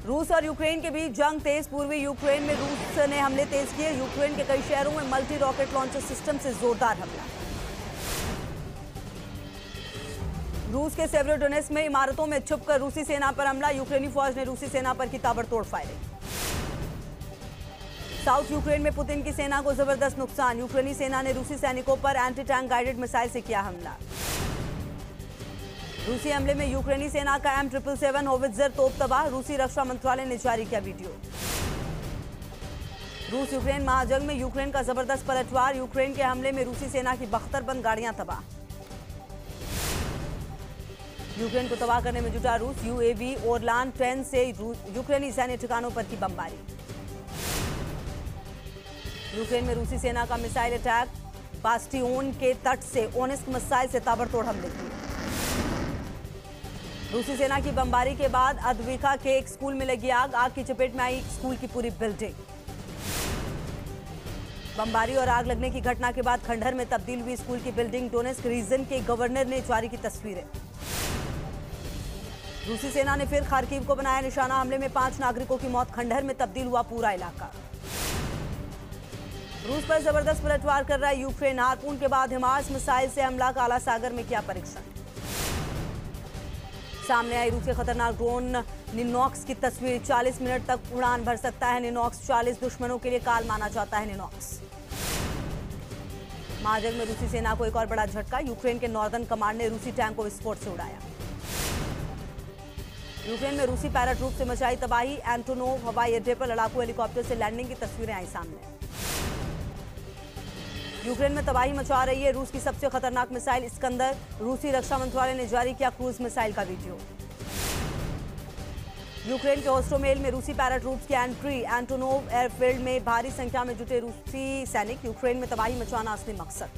रूस और यूक्रेन के बीच जंग तेज। पूर्वी यूक्रेन में रूस ने हमले तेज किए। यूक्रेन के कई शहरों में मल्टी रॉकेट लॉन्चर सिस्टम से जोरदार हमला। रूस के सेवेरोडोनेत्स्क में इमारतों में छुपकर रूसी सेना पर हमला। यूक्रेनी फौज ने रूसी सेना पर की ताबड़तोड़ फायरिंग। साउथ यूक्रेन में पुतिन की सेना को जबरदस्त नुकसान। यूक्रेनी सेना ने रूसी सैनिकों पर एंटी टैंक गाइडेड मिसाइल से किया हमला। रूसी हमले में यूक्रेनी सेना का M777 होवित्जर तोप तबाह। रूसी रक्षा मंत्रालय ने जारी किया वीडियो। रूस यूक्रेन महाजंग में यूक्रेन का जबरदस्त पलटवार। यूक्रेन के हमले में रूसी सेना की 72 बंद गाड़ियां तबाह। यूक्रेन को तबाह करने में जुटा रूस। UAV ओरलान 10 से यूक्रेनी सैन्य ठिकानों पर की बमबारी। यूक्रेन में रूसी सेना का मिसाइल अटैक। बास्टियोन के तट से ओनेस्क मिसाइल से ताबड़तोड़ हमले किए। रूसी सेना की बमबारी के बाद अद्विका के एक स्कूल में लगी आग। आग की चपेट में आई स्कूल की पूरी बिल्डिंग। बमबारी और आग लगने की घटना के बाद खंडहर में तब्दील हुई स्कूल की बिल्डिंग। डोनेस्क रीजन के गवर्नर ने जारी की तस्वीरें। रूसी सेना ने फिर खार्किव को बनाया निशाना। हमले में 5 नागरिकों की मौत। खंडहर में तब्दील हुआ पूरा इलाका। रूस पर जबरदस्त पलटवार कर रहा है यूक्रेन। हार्पून के बाद हिमार्स मिसाइल से हमला। काला सागर में किया परीक्षण। सामने आई रूस के खतरनाक ड्रोन निनॉक्स की तस्वीर। 40 मिनट तक उड़ान भर सकता है निनॉक्स। 40 दुश्मनों के लिए काल माना जाता है निनॉक्स। महाजंग में रूसी सेना को एक और बड़ा झटका। यूक्रेन के नॉर्दर्न कमांड ने रूसी टैंक को विस्फोट से उड़ाया। यूक्रेन में रूसी पैराट्रूप से मचाई तबाही। एंटोनोव हवाई अड्डे पर लड़ाकू हेलीकॉप्टर से लैंडिंग की तस्वीरें आई सामने। यूक्रेन में तबाही मचा रही है रूस की सबसे खतरनाक मिसाइल इस्कंदर। रूसी रक्षा मंत्रालय ने जारी किया क्रूज मिसाइल का वीडियो। यूक्रेन के होस्टोमेल में रूसी पैराट्रूप्स की एंट्री। एंटोनोव एयरफील्ड में भारी संख्या में जुटे रूसी सैनिक। यूक्रेन में तबाही मचाना असली मकसद।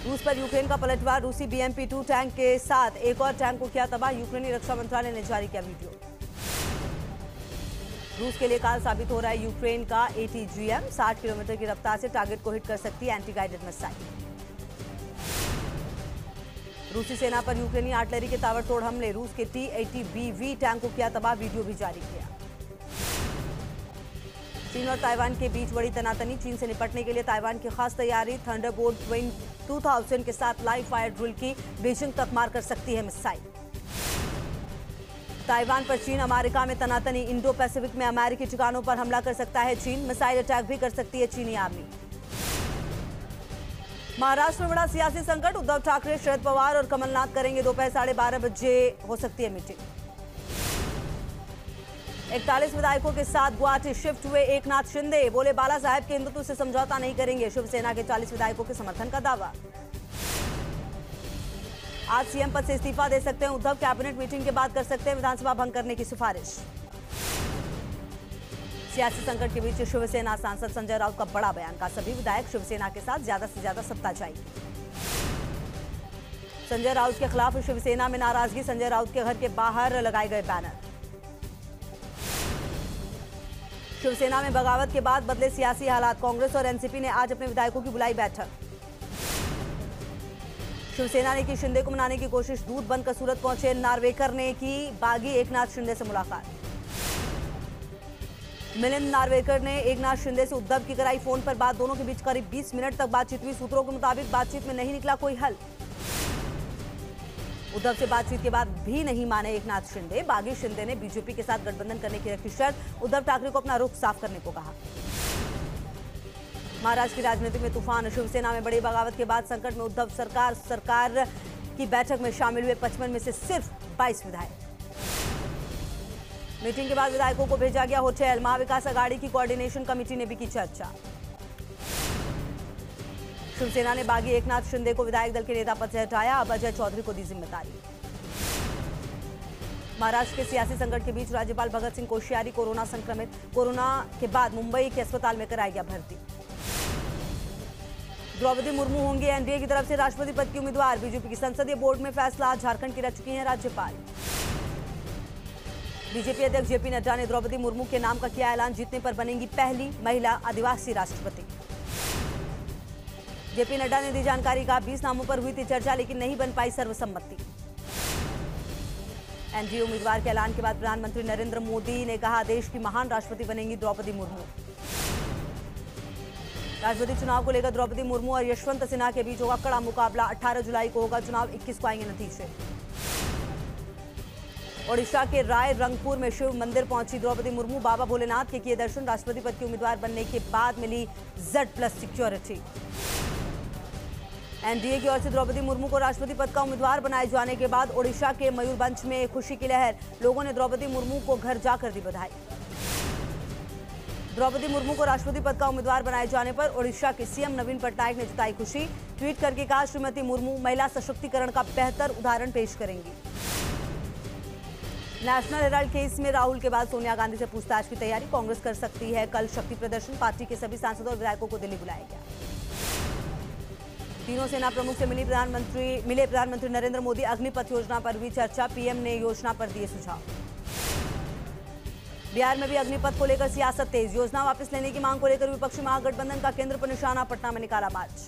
रूस पर यूक्रेन का पलटवार। रूसी BMP-2 टैंक के साथ एक और टैंक को किया तबाह। यूक्रेनी रक्षा मंत्रालय ने जारी किया वीडियो। रूस के लिए काल साबित हो रहा है यूक्रेन का ATGM। 60 किलोमीटर की रफ्तार से टारगेट को हिट कर सकती है एंटी गाइडेड मिसाइल। रूसी सेना पर यूक्रेनी आर्टिलरी के ताबड़तोड़ हमले। रूस के T-80BV टैंक को किया तबाह। वीडियो भी जारी किया। चीन और ताइवान के बीच बड़ी तनातनी। चीन से निपटने के लिए ताइवान की खास तैयारी। थंडरबोल्ट 2000 के साथ लाइव फायर ड्रिल की। बीजिंग तक मार कर सकती है मिसाइल। ताइवान पर चीन अमेरिका में तनातनी। इंडो पैसिफिक में अमेरिकी ठिकानों पर हमला कर सकता है चीन। मिसाइल अटैक भी कर सकती है चीनी आर्मी। महाराष्ट्र में बड़ा सियासी संकट। उद्धव ठाकरे, शरद पवार और कमलनाथ करेंगे दोपहर 12:30 बजे हो सकती है मीटिंग। 41 विधायकों के साथ गुवाहाटी शिफ्ट हुए एकनाथ शिंदे। बोले बाला साहेब के हिंदुत्व से समझौता नहीं करेंगे। शिवसेना के 40 विधायकों के समर्थन का दावा। आज सीएम पद से इस्तीफा दे सकते हैं उद्धव। कैबिनेट मीटिंग के बाद कर सकते हैं विधानसभा भंग करने की सिफारिश। सियासी संकट के बीच शिवसेना सांसद संजय राउत का बड़ा बयान। का सभी विधायक शिवसेना के साथ ज्यादा से ज्यादा सत्ता चाहिए। संजय राउत के खिलाफ शिवसेना में नाराजगी। संजय राउत के घर के बाहर लगाए गए बैनर। शिवसेना में बगावत के बाद बदले सियासी हालात। कांग्रेस और एनसीपी ने आज अपने विधायकों की बुलाई बैठक। शिवसेना ने की शिंदे को मनाने की कोशिश। दूध बनकर सूरत पहुंचे नार्वेकर ने की बागी एकनाथ शिंदे से मुलाकात। मिलिंद नार्वेकर ने एकनाथ शिंदे से उद्धव की कराई फोन पर बात। दोनों के बीच करीब 20 मिनट तक बातचीत हुई। सूत्रों के मुताबिक बातचीत में नहीं निकला कोई हल। उद्धव से बातचीत के बाद भी नहीं माने एकनाथ शिंदे। बागी शिंदे ने बीजेपी के साथ गठबंधन करने की रखी शर्त। उद्धव ठाकरे को अपना रुख साफ करने को कहा। महाराष्ट्र की राजनीति में तूफान। शिवसेना में बड़ी बगावत के बाद संकट में उद्धव सरकार की बैठक में शामिल हुए 55 में से सिर्फ 22 विधायक। मीटिंग के बाद विधायकों को भेजा गया होटल। महाविकास अघाड़ी की कोऑर्डिनेशन कमेटी ने भी की चर्चा। शिवसेना ने बागी एकनाथ शिंदे को विधायक दल के नेता पद से हटाया। अब अजय चौधरी को दी जिम्मेदारी। महाराष्ट्र के सियासी संकट के बीच राज्यपाल भगत सिंह कोश्यारी कोरोना संक्रमित। कोरोना के बाद मुंबई के अस्पताल में कराया गया भर्ती। द्रौपदी मुर्मू होंगे एनडीए की तरफ से राष्ट्रपति पद की उम्मीदवार। बीजेपी की संसदीय बोर्ड में फैसला। झारखंड की रह चुकी हैं राज्यपाल। बीजेपी अध्यक्ष जेपी नड्डा ने द्रौपदी मुर्मू के नाम का किया ऐलान। जीतने पर बनेंगी पहली महिला आदिवासी राष्ट्रपति। जेपी नड्डा ने दी जानकारी। का 20 नामों पर हुई थी चर्चा लेकिन नहीं बन पाई सर्वसम्मति। एनडीए उम्मीदवार के ऐलान के बाद प्रधानमंत्री नरेंद्र मोदी ने कहा देश की महान राष्ट्रपति बनेंगी द्रौपदी मुर्मू। राष्ट्रपति चुनाव को लेकर द्रौपदी मुर्मू और यशवंत सिन्हा के बीच होगा कड़ा मुकाबला। 18 जुलाई को होगा चुनाव, 21 को आएंगे नतीजे। ओडिशा के राय रंगपुर में शिव मंदिर पहुंची द्रौपदी मुर्मू। बाबा भोलेनाथ के किए दर्शन। राष्ट्रपति पद के उम्मीदवार बनने के बाद मिली Z+ सिक्योरिटी। एनडीए की ओर से द्रौपदी मुर्मू को राष्ट्रपति पद का उम्मीदवार बनाए जाने के बाद ओडिशा के मयूरभंज में खुशी की लहर। लोगों ने द्रौपदी मुर्मू को घर जाकर दी बधाई। द्रौपदी मुर्मू को राष्ट्रपति पद का उम्मीदवार बनाए जाने पर ओडिशा के सीएम नवीन पटनायक ने जताई खुशी। ट्वीट करके कहा श्रीमती मुर्मू महिला सशक्तिकरण का बेहतर उदाहरण पेश करेंगी। नेशनल हेराल्ड केस में राहुल के बाद सोनिया गांधी से पूछताछ की तैयारी। कांग्रेस कर सकती है कल शक्ति प्रदर्शन। पार्टी के सभी सांसदों और विधायकों को दिल्ली बुलाया गया। तीनों सेना प्रमुख से मिले प्रधानमंत्री नरेंद्र मोदी। अग्निपथ योजना पर हुई चर्चा। पीएम ने योजना पर दिए सुझाव। बिहार में भी अग्निपथ को लेकर सियासत तेज। योजना वापस लेने की मांग को लेकर विपक्षी महागठबंधन का केंद्र पर निशाना। पटना में निकाला मार्च।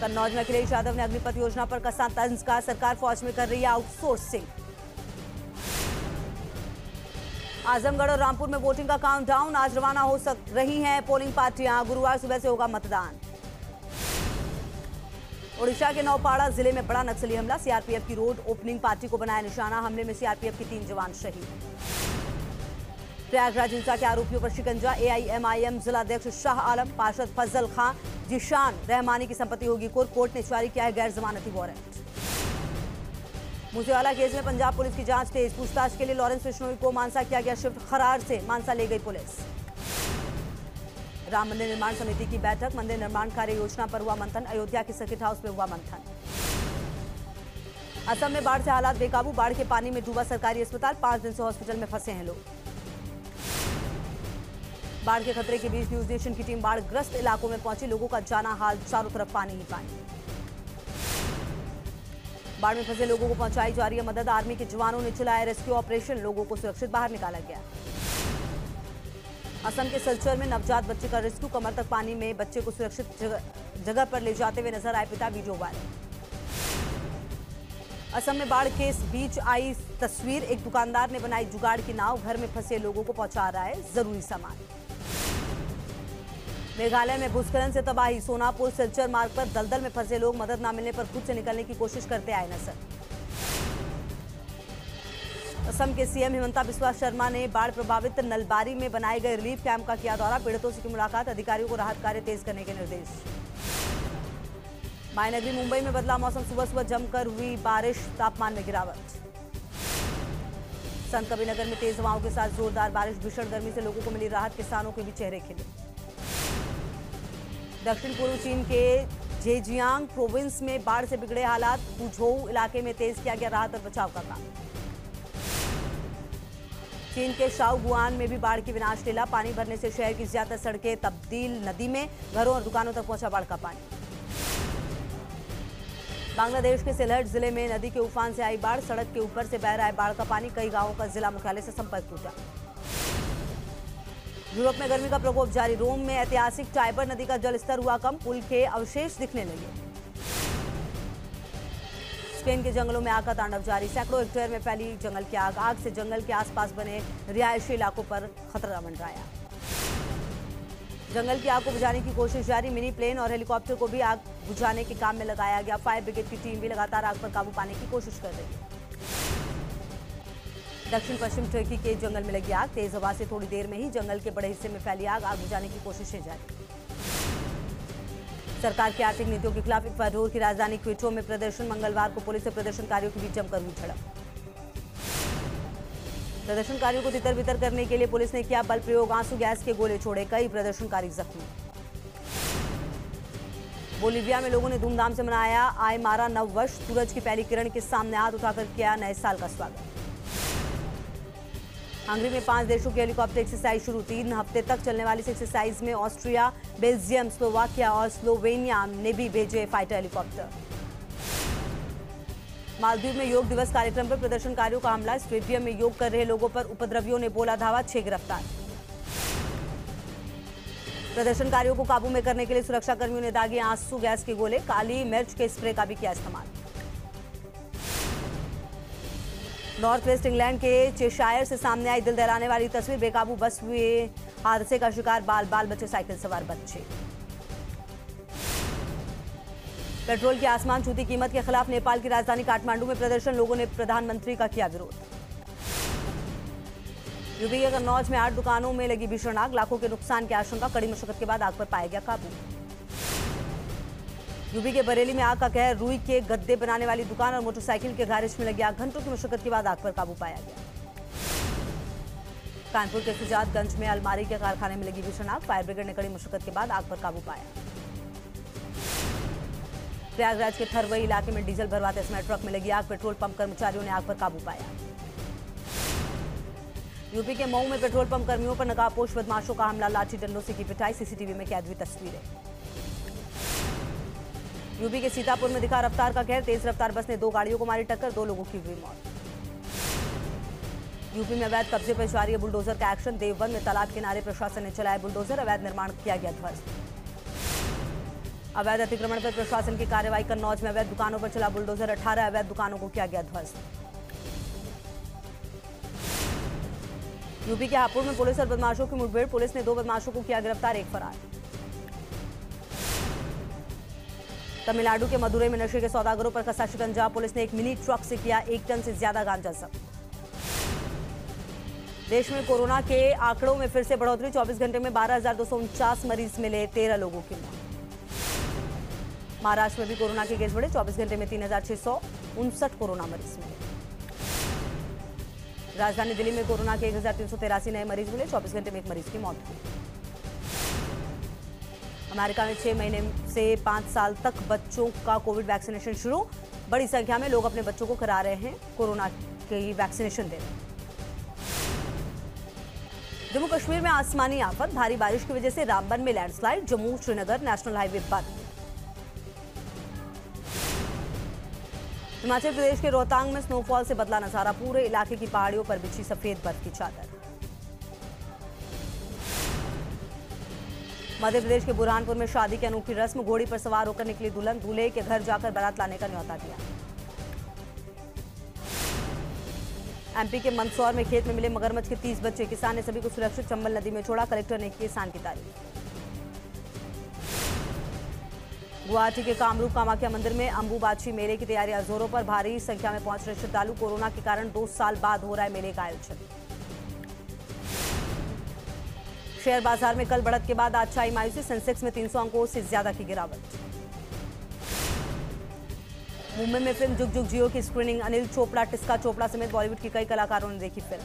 कन्नौज में अखिलेश यादव ने अग्निपथ योजना पर कसा तंज। का सरकार फौज में कर रही है आउटसोर्सिंग। आजमगढ़ और रामपुर में वोटिंग का काउंटडाउन। आज रवाना हो रही हैं पोलिंग पार्टियां। गुरुवार सुबह से होगा मतदान। ओडिशा के नौपाड़ा जिले में बड़ा नक्सली हमला। सीआरपीएफ की रोड ओपनिंग पार्टी को बनाया निशाना। हमले में सीआरपीएफ के 3 जवान शहीद। प्रयागराज हिंसा के आरोपियों पर शिकंजा। एआईएमआईएम जिलाध्यक्ष शाह आलम, पार्षद फजल खां, जिशान रहमानी की संपत्ति होगी कुर्क। कोर्ट ने जारी किया है गैर जमानती वारंट। मूसेवाला केस में पंजाब पुलिस की जांच तेज। पूछताछ के लिए लॉरेंस बिश्नोई को मानसा किया गया शिफ्ट। खरार से मानसा ले गई पुलिस। राम मंदिर निर्माण समिति की बैठक। मंदिर निर्माण कार्य योजना पर हुआ मंथन। अयोध्या के सर्किट हाउस में हुआ मंथन। असम में बाढ़ से हालात बेकाबू। बाढ़ के पानी में डूबा सरकारी अस्पताल। 5 दिन से हॉस्पिटल में फंसे हैं लोग। बाढ़ के खतरे के बीच न्यूज नेशन की टीम बाढ़ग्रस्त इलाकों में पहुंची। लोगों का जाना हाल, चारों तरफ पानी ही पानी। बाढ़ में फंसे लोगों को पहुंचाई जा रही है मदद। आर्मी के जवानों ने चलाया रेस्क्यू ऑपरेशन। लोगों को सुरक्षित बाहर निकाला गया। असम के सिलचर में नवजात बच्चे का रेस्क्यू। कमर तक पानी में बच्चे को सुरक्षित जगह पर ले जाते हुए नजर आए पिता। Video viral. असम में बाढ़ के बीच आई तस्वीर। एक दुकानदार ने बनाई जुगाड़ की नाव। घर में फंसे लोगों को पहुंचा रहा है जरूरी सामान। मेघालय में भूस्खलन से तबाही। सोनापुर सिलचर मार्ग पर दलदल में फंसे लोग मदद न मिलने पर खुद से निकलने की कोशिश करते आए नजर। असम के सीएम हिमंता बिस्वा शर्मा ने बाढ़ प्रभावित नलबारी में बनाए गए रिलीफ कैंप का किया दौरा। पीड़ितों से की मुलाकात। अधिकारियों को राहत कार्य तेज करने के निर्देश। मायनगरी मुंबई में बदला मौसम। सुबह सुबह जमकर हुई बारिश। तापमान में गिरावट। संत कबीरनगर में तेज हवाओं के साथ जोरदार बारिश। भीषण गर्मी से लोगों को मिली राहत। किसानों के भी चेहरे खिले। दक्षिण पूर्व चीन के जेजियांग प्रोविंस में बाढ़ से बिगड़े हालात। फुझोउ इलाके में तेज किया गया राहत और बचाव का काम। चीन के शाओगुआन में भी बाढ़ की विनाश लीला। पानी भरने से शहर की ज्यादातर सड़कें तब्दील नदी में। घरों और दुकानों तक पहुंचा बाढ़ का पानी। बांग्लादेश के सिलहट जिले में नदी के उफान से आई बाढ़। सड़क के ऊपर से बह रहा है बाढ़ का पानी। कई गांवों का जिला मुख्यालय से संपर्क टूटा। यूरोप में गर्मी का प्रकोप जारी। रोम में ऐतिहासिक टाइबर नदी का जलस्तर हुआ कम। पुल के अवशेष दिखने लगे। स्पेन के जंगलों में आग का तांडव जारी। सैकड़ों हेक्टेयर में फैली जंगल की आग। आग से जंगल के आसपास बने रिहायशी इलाकों पर खतरा मंडराया। जंगल की आग को बुझाने की कोशिश जारी। मिनी प्लेन और हेलीकॉप्टर को भी आग बुझाने के काम में लगाया गया। फायर ब्रिगेड की टीम भी लगातार आग पर काबू पाने की कोशिश कर रही है। दक्षिण पश्चिम टर्की के जंगल में लगी आग। तेज हवा से थोड़ी देर में ही जंगल के बड़े हिस्से में फैली आग। आग बुझाने की कोशिशें जारी। सरकार की आर्थिक नीतियों के खिलाफ इक्वाडोर की राजधानी क्विटो में प्रदर्शन। मंगलवार को पुलिस और प्रदर्शनकारियों के बीच जमकर हुई झड़प। प्रदर्शनकारियों को तितर बितर करने के लिए पुलिस ने किया बल प्रयोग। आंसू गैस के गोले छोड़े। कई प्रदर्शनकारी जख्मी। बोलीविया में लोगों ने धूमधाम से मनाया आयमारा नववर्ष। सूरज की पहली किरण के सामने हाथ उठाकर किया नए साल का स्वागत। हंगरी में 5 देशों की हेलीकॉप्टर एक्सरसाइज शुरू। 3 हफ्ते तक चलने वाली इस एक्सरसाइज में ऑस्ट्रिया, बेल्जियम, स्लोवाकिया और स्लोवेनिया ने भी भेजे फाइटर हेलीकॉप्टर। मालदीव में योग दिवस कार्यक्रम पर प्रदर्शनकारियों का हमला। स्टेडियम में योग कर रहे लोगों पर उपद्रवियों ने बोला धावा। 6 गिरफ्तार। प्रदर्शनकारियों को काबू में करने के लिए सुरक्षा कर्मियों ने दागे आंसू गैस के गोले। काली मिर्च के स्प्रे का भी किया इस्तेमाल। नॉर्थ वेस्ट इंग्लैंड के चेशायर से सामने आई दिल दहलाने वाली तस्वीर। बेकाबू बस हुए हादसे का शिकार बाल बचे साइकिल सवार बच्चे। पेट्रोल की आसमान छूती कीमत के खिलाफ नेपाल की राजधानी काठमांडू में प्रदर्शन। लोगों ने प्रधानमंत्री का किया विरोध। यूपी के कन्नौज में 8 दुकानों में लगी भीषण आग। लाखों के नुकसान की आशंका। कड़ी मशक्कत के बाद आग पर पाया गया काबू। यूपी के बरेली में आग का कहर। रुई के गद्दे बनाने वाली दुकान और मोटरसाइकिल के गैरेज में लगी आग। घंटों की मशक्कत के बाद आग पर काबू पाया गया। कानपुर के सुजातगंज में अलमारी के कारखाने में लगी भीषण आग। फायर ब्रिगेड ने कड़ी मशक्कत के बाद आग पर काबू पाया। प्रयागराज के थरवई इलाके में डीजल भरवाते समय ट्रक में लगी आग। पेट्रोल पंप कर्मचारियों ने आग पर काबू पाया। यूपी के मऊ में पेट्रोल पंप कर्मियों पर नकाबपोश बदमाशों का हमला। लाठी डंडों से की पिटाई। सीसीटीवी में कैद हुई तस्वीरें। यूपी के सीतापुर में दिखा रफ्तार का कहर। तेज रफ्तार बस ने 2 गाड़ियों को मारी टक्कर। 2 लोगों की हुई मौत। यूपी में अवैध कब्जे पर जारी है बुलडोजर का एक्शन। देवबंद में तालाब किनारे प्रशासन ने चलाया बुलडोजर। अवैध निर्माण किया गया ध्वस्त। अवैध अतिक्रमण पर प्रशासन की कार्रवाई। कन्नौज में अवैध दुकानों पर चला बुलडोजर। 18 अवैध दुकानों को किया गया ध्वस्त। यूपी के हापुड़ में पुलिस और बदमाशों की मुठभेड़। पुलिस ने 2 बदमाशों को किया गिरफ्तार, 1 फरार। तमिलनाडु के मदुरई में नशे के सौदागरों पर कसा शिकंजा। पुलिस ने एक मिनी ट्रक से किया 1 टन से ज्यादा गांजा जब्त। देश में कोरोना के आंकड़ों में फिर से बढ़ोतरी। 24 घंटे में 12,249 मरीज मिले। 13 लोगों की मौत। महाराष्ट्र में भी कोरोना के केस बढ़े। 24 घंटे में 3,659 कोरोना मरीज मिले। राजधानी दिल्ली में कोरोना के 1,383 नए मरीज मिले। 24 घंटे में 1 मरीज की मौत हुई। अमेरिका में 6 महीने से 5 साल तक बच्चों का कोविड वैक्सीनेशन शुरू। बड़ी संख्या में लोग अपने बच्चों को करा रहे हैं कोरोना की वैक्सीनेशन दे रहे हैं। जम्मू कश्मीर में आसमानी आफत। भारी बारिश की वजह से रामबन में landslide. Jammu Srinagar national highway बंद। हिमाचल प्रदेश के रोहतांग में स्नोफॉल से बदला नजारा। पूरे इलाके की पहाड़ियों पर बिछी सफेद बर्फ की चादर। मध्य प्रदेश के बुरहानपुर में शादी की अनोखी रस्म। घोड़ी पर सवार होकर निकली दुल्हन। दूल्हे के घर जाकर बारात लाने का न्योता दिया। एमपी के मंदसौर में खेत में मिले मगरमच्छ के 30 बच्चे। किसान ने सभी को सुरक्षित चंबल नदी में छोड़ा। कलेक्टर ने की किसान की तारीफ। गुवाहाटी के कामरूप कामाख्या मंदिर में अंबुबाची मेले की तैयारियां जोरों पर। भारी संख्या में पहुंच रहे श्रद्धालु। कोरोना के कारण 2 साल बाद हो रहा है मेले का आयोजन। शेयर बाजार में कल बढ़त के बाद आज छाई मायूसी। सेंसेक्स में 300 अंकों से ज्यादा की गिरावट। मुंबई में फिल्म जुग जुग जियो की स्क्रीनिंग। अनिल चोपड़ा, टिस्का चोपड़ा समेत बॉलीवुड के कई कलाकारों ने देखी फिल्म।